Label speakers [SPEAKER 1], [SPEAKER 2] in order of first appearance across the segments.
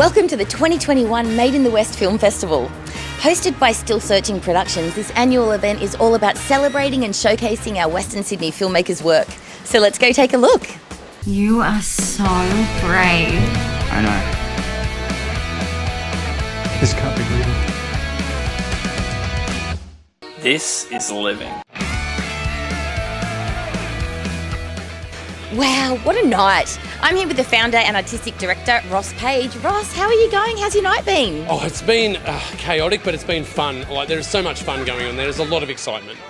[SPEAKER 1] Welcome to the 2021 Made in the West Film Festival. Hosted by Searchin Productions, this annual event is all about celebrating and showcasing our Western Sydney filmmakers' work. So let's go take a look.
[SPEAKER 2] You are so brave.
[SPEAKER 3] I know. This can't be real.
[SPEAKER 4] This is living.
[SPEAKER 1] Wow, what a night. I'm here with the founder and artistic director, Ross Page. Ross, how are you going? How's your night been?
[SPEAKER 5] Oh, it's been chaotic, but it's been fun. Like, there's so much fun going on there. There's a lot of excitement.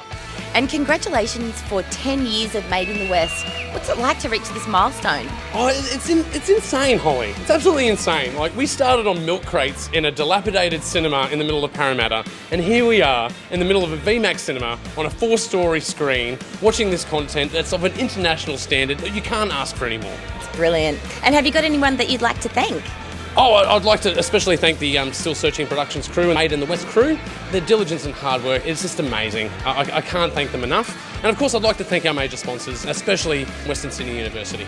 [SPEAKER 1] And congratulations for 10 years of Made in the West. What's it like to reach this milestone?
[SPEAKER 5] Oh, it's insane, Holly. It's absolutely insane. Like, we started on milk crates in a dilapidated cinema in the middle of Parramatta, and here we are in the middle of a VMAX cinema on a 4-story screen, watching this content that's of an international standard that you can't ask for anymore.
[SPEAKER 1] It's brilliant. And have you got anyone that you'd like to thank?
[SPEAKER 5] Oh, I'd like to especially thank the Still Searching Productions crew and Made in the West crew. Their diligence and hard work is just amazing. I can't thank them enough. And of course, I'd like to thank our major sponsors, especially Western Sydney University.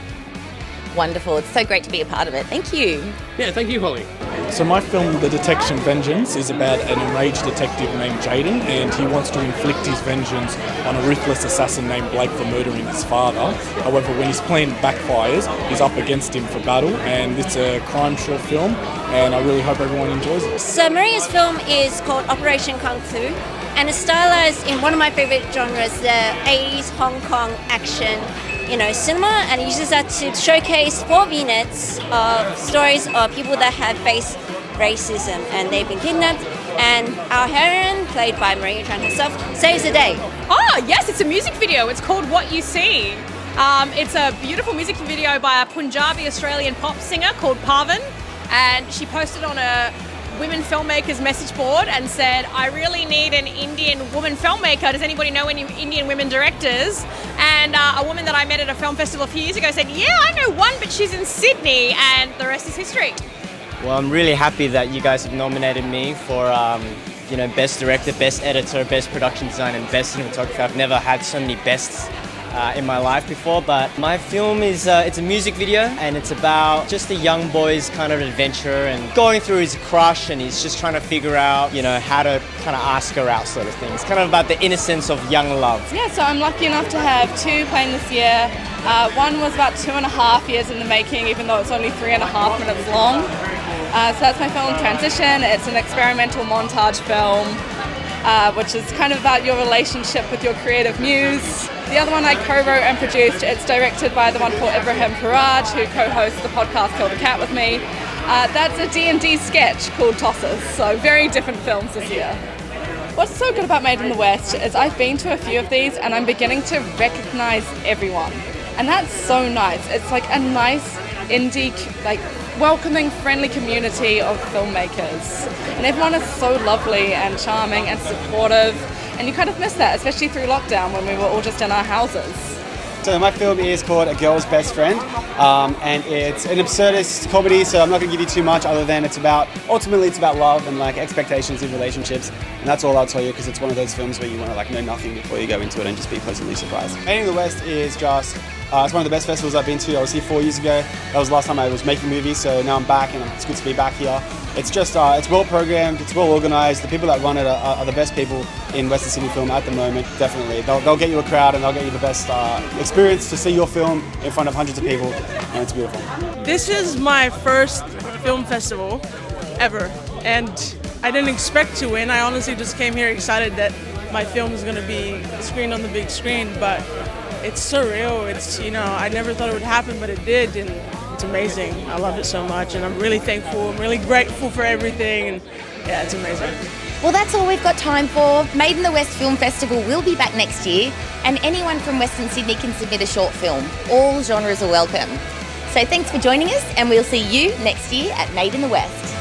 [SPEAKER 1] Wonderful. It's so great to be a part of it. Thank you.
[SPEAKER 5] Yeah, thank you, Holly.
[SPEAKER 3] So my film, The Detection Vengeance, is about an enraged detective named Jaden, and he wants to inflict his vengeance on a ruthless assassin named Blake for murdering his father. However, when his plan backfires, he's up against him for battle, and it's a crime short film, and I really hope everyone enjoys it.
[SPEAKER 6] So Maria's film is called Operation Kung Fu, and it's stylized in one of my favorite genres, the 80s Hong Kong action cinema, and it uses that to showcase 4 vignettes of stories of people that have faced racism and they've been kidnapped, and our heroine, played by Maria Tran herself, saves the day.
[SPEAKER 7] Oh yes, it's a music video. It's called What You See. It's a beautiful music video by a Punjabi Australian pop singer called Parvin, and she posted on a women filmmakers message board and said, I really need an Indian woman filmmaker. Does anybody know any Indian women directors? And a woman that I met at a film festival a few years ago said, yeah, I know one, but she's in Sydney, and the rest is history.
[SPEAKER 8] Well, I'm really happy that you guys have nominated me for Best Director, Best Editor, Best Production Design and Best Cinematography. I've never had so many bests in my life before, but my film is it's a music video, and it's about just a young boy's kind of adventure and going through his crush, and he's just trying to figure out how to kind of ask her out, sort of thing. It's kind of about the innocence of young love.
[SPEAKER 9] Yeah, so I'm lucky enough to have 2 playing this year. One was about 2.5 years in the making, even though it's only 3.5 minutes long. So that's my film Transition. It's an experimental montage film, which is kind of about your relationship with your creative muse. The other one I co-wrote and produced. It's directed by the wonderful Ibrahim Faraj, who co-hosts the podcast Kill the Cat with me. That's a D&D sketch called Tosses, so very different films this year. What's so good about Made in the West is I've been to a few of these and I'm beginning to recognise everyone. And that's so nice. It's like a nice indie, welcoming, friendly community of filmmakers. And everyone is so lovely and charming and supportive. And you kind of miss that, especially through lockdown when we were all just in our houses.
[SPEAKER 10] So my film is called A Girl's Best Friend, and it's an absurdist comedy, so I'm not going to give you too much other than ultimately it's about love and expectations in relationships, and that's all I'll tell you, because it's one of those films where you want to know nothing before you go into it and just be pleasantly surprised. Made in the West is just it's one of the best festivals I've been to. I was here 4 years ago. That was the last time I was making movies, so now I'm back and it's good to be back here. It's just, it's well programmed, it's well organised. The people that run it are the best people in Western Sydney film at the moment, definitely. They'll get you a crowd and they'll get you the best experience to see your film in front of hundreds of people, and it's beautiful.
[SPEAKER 11] This is my first film festival ever, and I didn't expect to win. I honestly just came here excited that my film is going to be screened on the big screen, but it's surreal. It's, I never thought it would happen, but it did, and it's amazing. I love it so much, and I'm really thankful. I'm really grateful for everything, and yeah, it's amazing.
[SPEAKER 1] Well, that's all we've got time for. Made in the West Film Festival will be back next year, and anyone from Western Sydney can submit a short film. All genres are welcome. So thanks for joining us, and we'll see you next year at Made in the West.